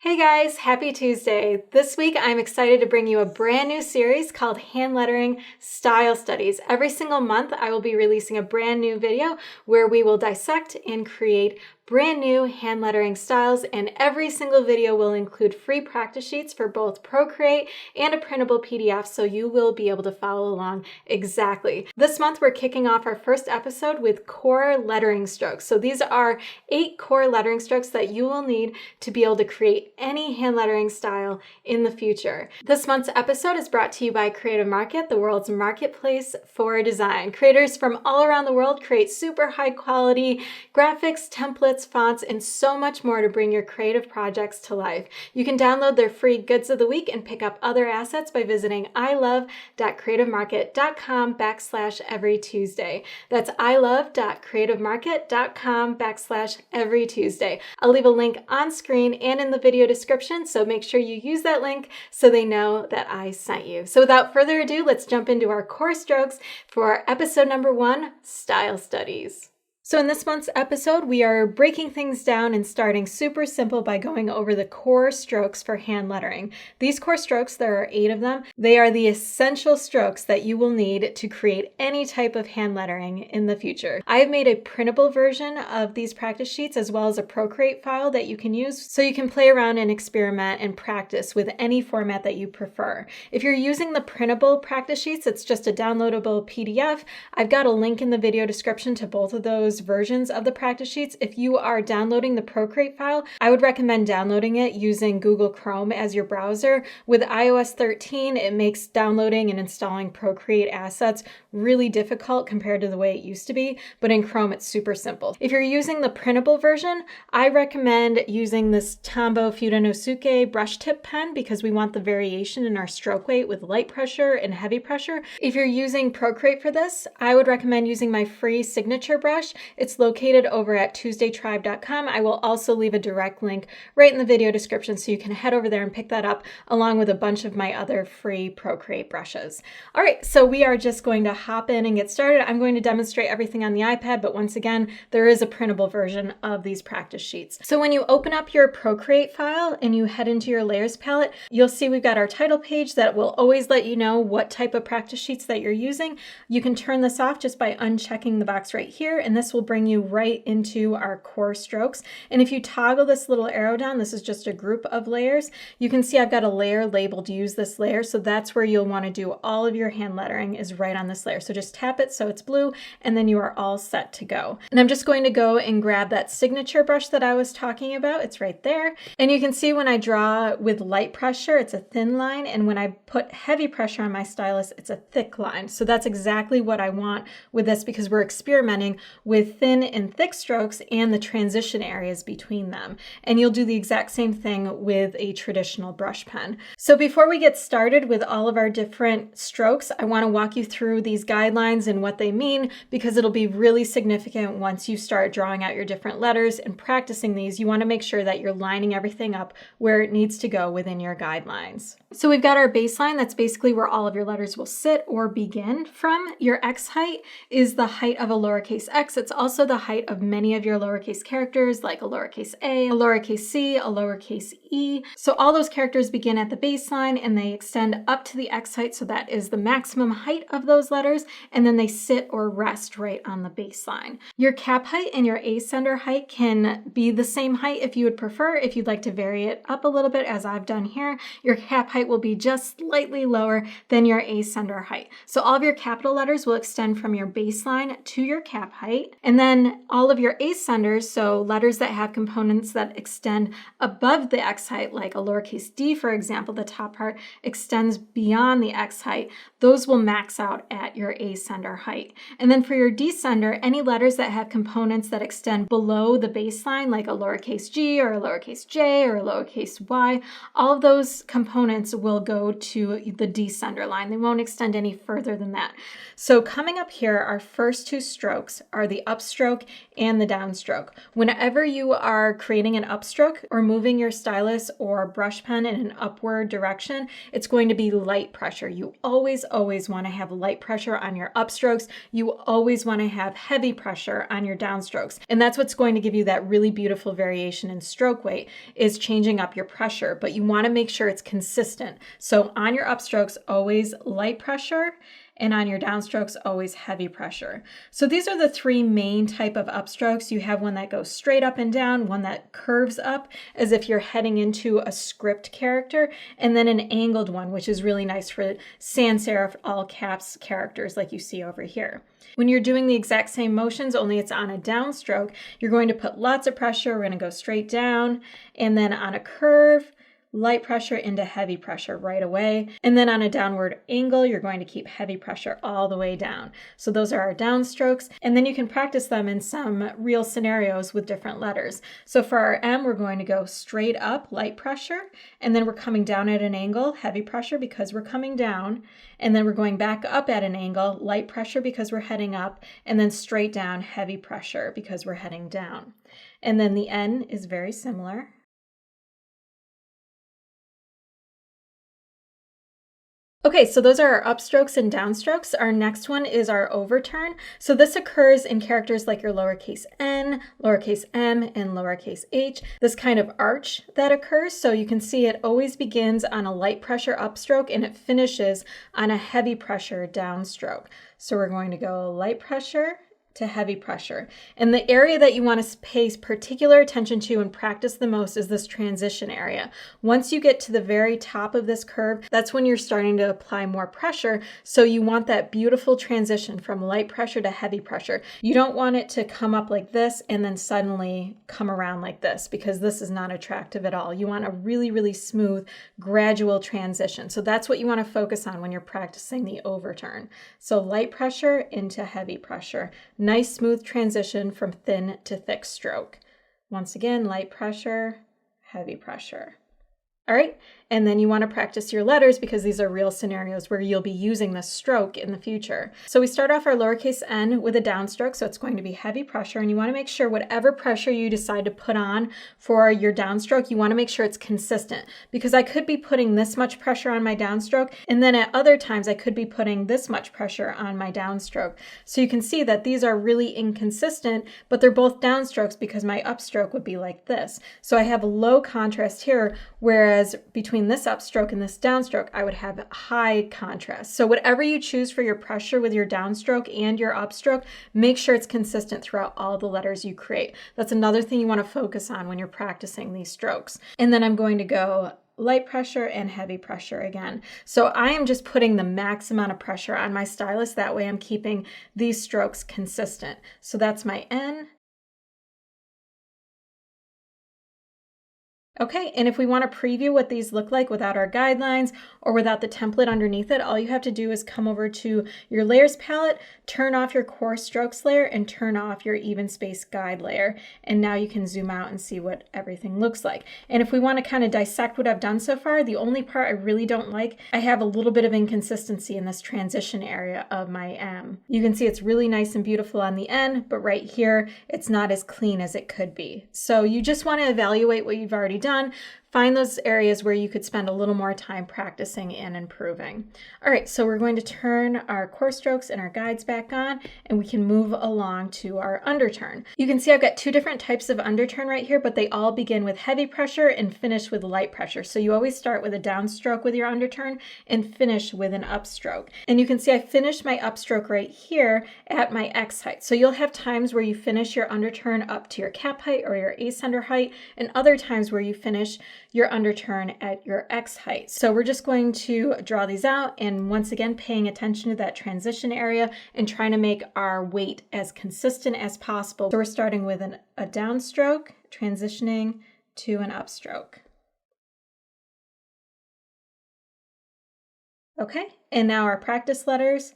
Hey guys, happy Tuesday. This week I'm excited to bring you a brand new series called Hand Lettering Style Studies. Every single month I will be releasing a brand new video where we will dissect and create brand new hand lettering styles, and every single video will include free practice sheets for both Procreate and a printable PDF, so you will be able to follow along exactly. This month we're kicking off our first episode with core lettering strokes. So these are 8 core lettering strokes that you will need to be able to create any hand lettering style in the future. This month's episode is brought to you by Creative Market, the world's marketplace for design. Creators from all around the world create super high quality graphics, templates, fonts, and so much more to bring your creative projects to life. You can download their free goods of the week and pick up other assets by visiting ilove.creativemarket.com/everytuesday. That's ilove.creativemarket.com/everytuesday. I'll leave a link on screen and in the video description, so make sure you use that link so they know that I sent you. So without further ado, let's jump into our core strokes for episode number 1, Style Studies. So in this month's episode, we are breaking things down and starting super simple by going over the core strokes for hand lettering. These core strokes, there are 8 of them. They are the essential strokes that you will need to create any type of hand lettering in the future. I have made a printable version of these practice sheets as well as a Procreate file that you can use, so you can play around and experiment and practice with any format that you prefer. If you're using the printable practice sheets, it's just a downloadable PDF. I've got a link in the video description to both of those versions of the practice sheets. If you are downloading the Procreate file, I would recommend downloading it using Google Chrome as your browser. With iOS 13, it makes downloading and installing Procreate assets really difficult compared to the way it used to be, but in Chrome it's super simple. If you're using the printable version, I recommend using this Tombow Fudenosuke brush tip pen because we want the variation in our stroke weight with light pressure and heavy pressure. If you're using Procreate for this, I would recommend using my free signature brush. It's located over at tuesdaytribe.com. I will also leave a direct link right in the video description so you can head over there and pick that up along with a bunch of my other free Procreate brushes. All right, so we are just going to hop in and get started. I'm going to demonstrate everything on the iPad, but once again, there is a printable version of these practice sheets. So when you open up your Procreate file and you head into your layers palette, you'll see we've got our title page that will always let you know what type of practice sheets that you're using. You can turn this off just by unchecking the box right here, and this will bring you right into our core strokes. And if you toggle this little arrow down, this is just a group of layers. You can see I've got a layer labeled use this layer. So that's where you'll want to do all of your hand lettering, is right on this layer. So just tap it so it's blue, and then you are all set to go. And I'm just going to go and grab that signature brush that I was talking about. It's right there. And you can see when I draw with light pressure, it's a thin line. And when I put heavy pressure on my stylus, it's a thick line. So that's exactly what I want with this, because we're experimenting with thin and thick strokes and the transition areas between them. And you'll do the exact same thing with a traditional brush pen. So before we get started with all of our different strokes, I want to walk you through these guidelines and what they mean, because it'll be really significant once you start drawing out your different letters and practicing these. You want to make sure that you're lining everything up where it needs to go within your guidelines. So we've got our baseline. That's basically where all of your letters will sit or begin from. Your X height is the height of a lowercase x. It's also the height of many of your lowercase characters, like a lowercase a lowercase c, a lowercase e. So all those characters begin at the baseline and they extend up to the X height. So that is the maximum height of those letters. And then they sit or rest right on the baseline. Your cap height and your ascender height can be the same height if you would prefer. If you'd like to vary it up a little bit, as I've done here, your cap height will be just slightly lower than your ascender height. So all of your capital letters will extend from your baseline to your cap height. And then all of your ascenders, so letters that have components that extend above the X height, like a lowercase d, for example, the top part extends beyond the X height, those will max out at your ascender height. And then for your descender, any letters that have components that extend below the baseline, like a lowercase g or a lowercase j or a lowercase y, all of those components will go to the descender line. They won't extend any further than that. So coming up here, our first 2 strokes are the upstroke and the downstroke. Whenever you are creating an upstroke or moving your stylus or brush pen in an upward direction, it's going to be light pressure. You always want to have light pressure on your upstrokes. You always want to have heavy pressure on your downstrokes. And that's what's going to give you that really beautiful variation in stroke weight, is changing up your pressure, but you want to make sure it's consistent. So on your upstrokes, always light pressure, and on your downstrokes, always heavy pressure. So these are the three main type of upstrokes. You have one that goes straight up and down, one that curves up as if you're heading into a script character, and then an angled one, which is really nice for sans serif all caps characters like you see over here. When you're doing the exact same motions, only it's on a downstroke, you're going to put lots of pressure. We're going to go straight down, and then on a curve, light pressure into heavy pressure right away. And then on a downward angle, you're going to keep heavy pressure all the way down. So those are our downstrokes. And then you can practice them in some real scenarios with different letters. So for our M, we're going to go straight up, light pressure. And then we're coming down at an angle, heavy pressure because we're coming down. And then we're going back up at an angle, light pressure because we're heading up. And then straight down, heavy pressure because we're heading down. And then the N is very similar. Okay, so those are our upstrokes and downstrokes. Our next one is our overturn. So this occurs in characters like your lowercase n, lowercase m, and lowercase h. This kind of arch that occurs. So you can see it always begins on a light pressure upstroke and it finishes on a heavy pressure downstroke. So we're going to go light pressure to heavy pressure. And the area that you want to pay particular attention to and practice the most is this transition area. Once you get to the very top of this curve, that's when you're starting to apply more pressure. So you want that beautiful transition from light pressure to heavy pressure. You don't want it to come up like this and then suddenly come around like this, because this is not attractive at all. You want a really smooth, gradual transition. So that's what you want to focus on when you're practicing the overturn. So light pressure into heavy pressure. Nice smooth transition from thin to thick stroke. Once again, light pressure, heavy pressure. All right, and then you want to practice your letters because these are real scenarios where you'll be using this stroke in the future. So we start off our lowercase n with a downstroke, so it's going to be heavy pressure, and you want to make sure whatever pressure you decide to put on for your downstroke, you want to make sure it's consistent, because I could be putting this much pressure on my downstroke, and then at other times I could be putting this much pressure on my downstroke. So you can see that these are really inconsistent, but they're both downstrokes because my upstroke would be like this. So I have a low contrast here, whereas between this upstroke and this downstroke, I would have high contrast. So whatever you choose for your pressure with your downstroke and your upstroke, make sure it's consistent throughout all the letters you create. That's another thing you want to focus on when you're practicing these strokes. And then I'm going to go light pressure and heavy pressure again. So I am just putting the max amount of pressure on my stylus. That way I'm keeping these strokes consistent. So that's my N. Okay, and if we want to preview what these look like without our guidelines or without the template underneath it, all you have to do is come over to your layers palette, turn off your coarse strokes layer, and turn off your even space guide layer. And now you can zoom out and see what everything looks like. And if we want to kind of dissect what I've done so far, the only part I really don't like, I have a little bit of inconsistency in this transition area of my M. You can see it's really nice and beautiful on the end, but right here, it's not as clean as it could be. So you just want to evaluate what you've already done. Find those areas where you could spend a little more time practicing and improving. All right, so we're going to turn our coarse strokes and our guides back on, and we can move along to our underturn. You can see I've got two different types of underturn right here, but they all begin with heavy pressure and finish with light pressure. So you always start with a downstroke with your underturn and finish with an upstroke. And you can see I finished my upstroke right here at my X height. So you'll have times where you finish your underturn up to your cap height or your ascender height, and other times where you finish your underturn at your X height. So we're just going to draw these out, and once again paying attention to that transition area and trying to make our weight as consistent as possible. So we're starting with a downstroke, transitioning to an upstroke. Okay, and now our practice letters.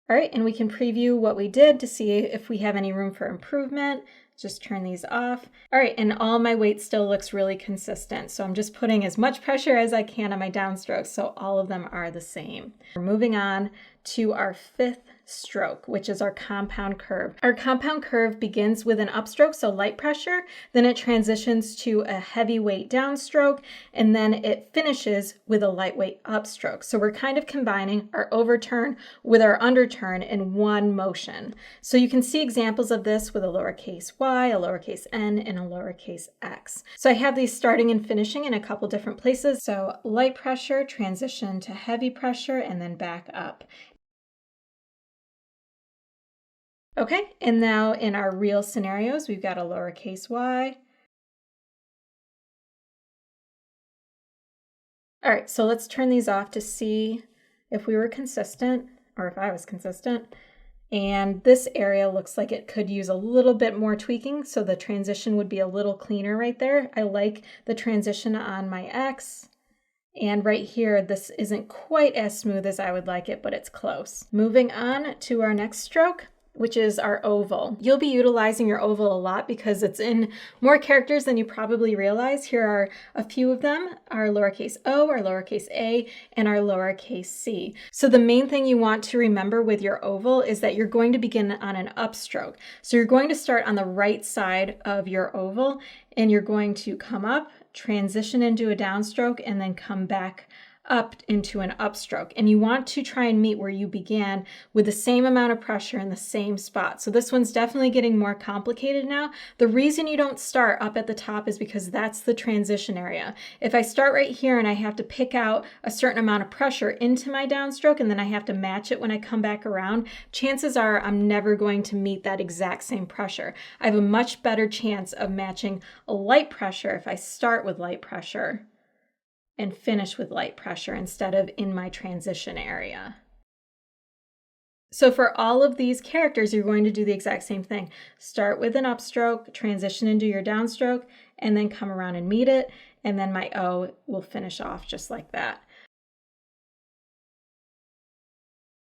All right, and we can preview what we did to see if we have any room for improvement. Just turn these off. All right, and all my weight still looks really consistent. So I'm just putting as much pressure as I can on my downstrokes, so all of them are the same. We're moving on to our fifth stroke, which is our compound curve. Our compound curve begins with an upstroke, so light pressure, then it transitions to a heavyweight downstroke, and then it finishes with a lightweight upstroke. So we're kind of combining our overturn with our underturn in one motion. So you can see examples of this with a lowercase y, a lowercase n, and a lowercase x. So I have these starting and finishing in a couple different places. So light pressure, transition to heavy pressure, and then back up. Okay, and now in our real scenarios, we've got a lowercase y. All right, so let's turn these off to see if we were consistent, or if I was consistent. And this area looks like it could use a little bit more tweaking, so the transition would be a little cleaner right there. I like the transition on my X. And right here, this isn't quite as smooth as I would like it, but it's close. Moving on to our next stroke, which is our oval. You'll be utilizing your oval a lot because it's in more characters than you probably realize. Here are a few of them, our lowercase o, our lowercase a, and our lowercase c. So the main thing you want to remember with your oval is that you're going to begin on an upstroke. So you're going to start on the right side of your oval, and you're going to come up, transition into a downstroke, and then come back up into an upstroke. And you want to try and meet where you began with the same amount of pressure in the same spot. So this one's definitely getting more complicated now. The reason you don't start up at the top is because that's the transition area. If I start right here and I have to pick out a certain amount of pressure into my downstroke and then I have to match it when I come back around, chances are I'm never going to meet that exact same pressure. I have a much better chance of matching a light pressure if I start with light pressure and finish with light pressure instead of in my transition area. So for all of these characters, you're going to do the exact same thing. Start with an upstroke, transition into your downstroke, and then come around and meet it. And then my O will finish off just like that.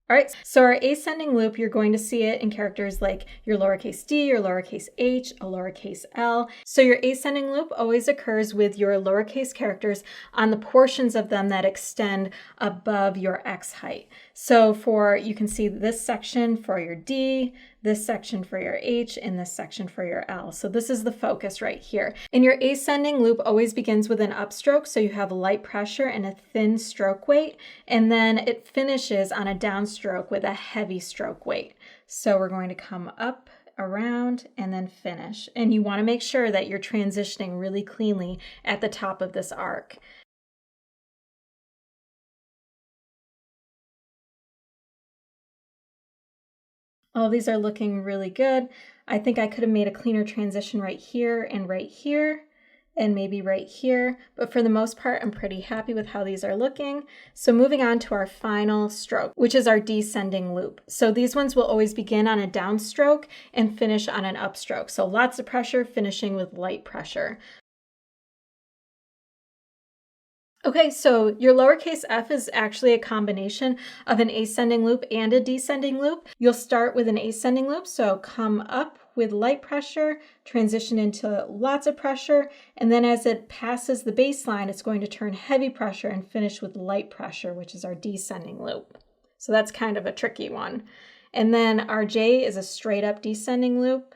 All right, so our ascending loop, you're going to see it in characters like your lowercase d, your lowercase h, a lowercase l. So your ascending loop always occurs with your lowercase characters on the portions of them that extend above your x height. So you can see this section for your d, this section for your h, and this section for your l. So this is the focus right here. And your ascending loop always begins with an upstroke, so you have light pressure and a thin stroke weight, and then it finishes on a downstroke with a heavy stroke weight. So we're going to come up, around, and then finish. And you want to make sure that you're transitioning really cleanly at the top of this arc. All these are looking really good. I think I could have made a cleaner transition right here, and maybe right here. But for the most part, I'm pretty happy with how these are looking. So moving on to our final stroke, which is our descending loop. So these ones will always begin on a downstroke and finish on an upstroke. So lots of pressure, finishing with light pressure. Okay, so your lowercase f is actually a combination of an ascending loop and a descending loop. You'll start with an ascending loop, so come up with light pressure, transition into lots of pressure, and then as it passes the baseline, it's going to turn heavy pressure and finish with light pressure, which is our descending loop. So that's kind of a tricky one. And then our J is a straight up descending loop.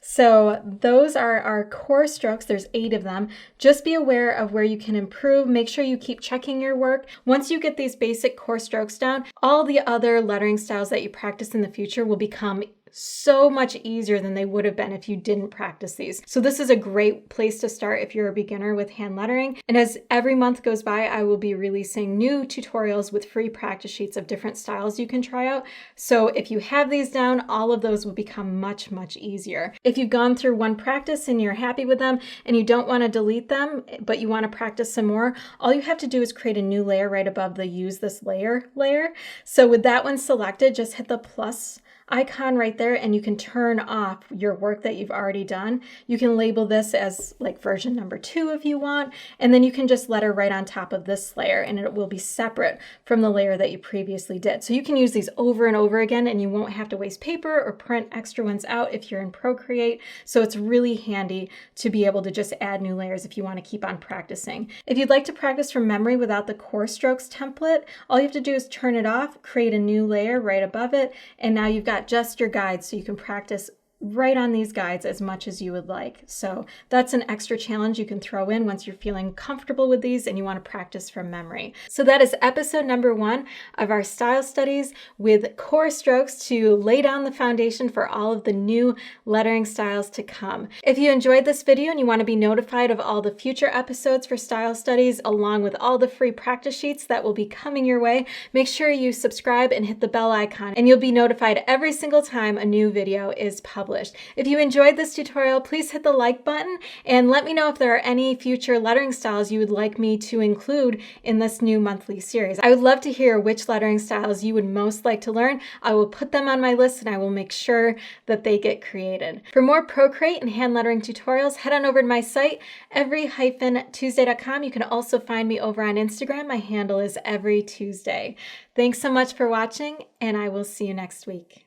So those are our core strokes. There's 8 of them. Just be aware of where you can improve. Make sure you keep checking your work. Once you get these basic core strokes down, all the other lettering styles that you practice in the future will become so much easier than they would have been if you didn't practice these. So this is a great place to start if you're a beginner with hand lettering. And as every month goes by, I will be releasing new tutorials with free practice sheets of different styles you can try out. So if you have these down, all of those will become much, much easier. If you've gone through one practice and you're happy with them and you don't want to delete them, but you want to practice some more, all you have to do is create a new layer right above the use this layer. So with that one selected, just hit the plus icon right there, and you can turn off your work that you've already done. You can label this as like version number 2 if you want, and then you can just letter right on top of this layer, and it will be separate from the layer that you previously did. So you can use these over and over again, and you won't have to waste paper or print extra ones out if you're in Procreate. So it's really handy to be able to just add new layers if you want to keep on practicing. If you'd like to practice from memory without the core strokes template, all you have to do is turn it off, create a new layer right above it, and now you've got just your guides, so you can practice right on these guides as much as you would like. So that's an extra challenge you can throw in once you're feeling comfortable with these and you want to practice from memory. So that is episode number 1 of our style studies with core strokes to lay down the foundation for all of the new lettering styles to come. If you enjoyed this video and you want to be notified of all the future episodes for style studies along with all the free practice sheets that will be coming your way, make sure you subscribe and hit the bell icon, and you'll be notified every single time a new video is published. If you enjoyed this tutorial, please hit the like button and let me know if there are any future lettering styles you would like me to include in this new monthly series. I would love to hear which lettering styles you would most like to learn. I will put them on my list and I will make sure that they get created. For more Procreate and hand lettering tutorials, head on over to my site, every-tuesday.com. You can also find me over on Instagram. My handle is everytuesday. Thanks so much for watching, and I will see you next week.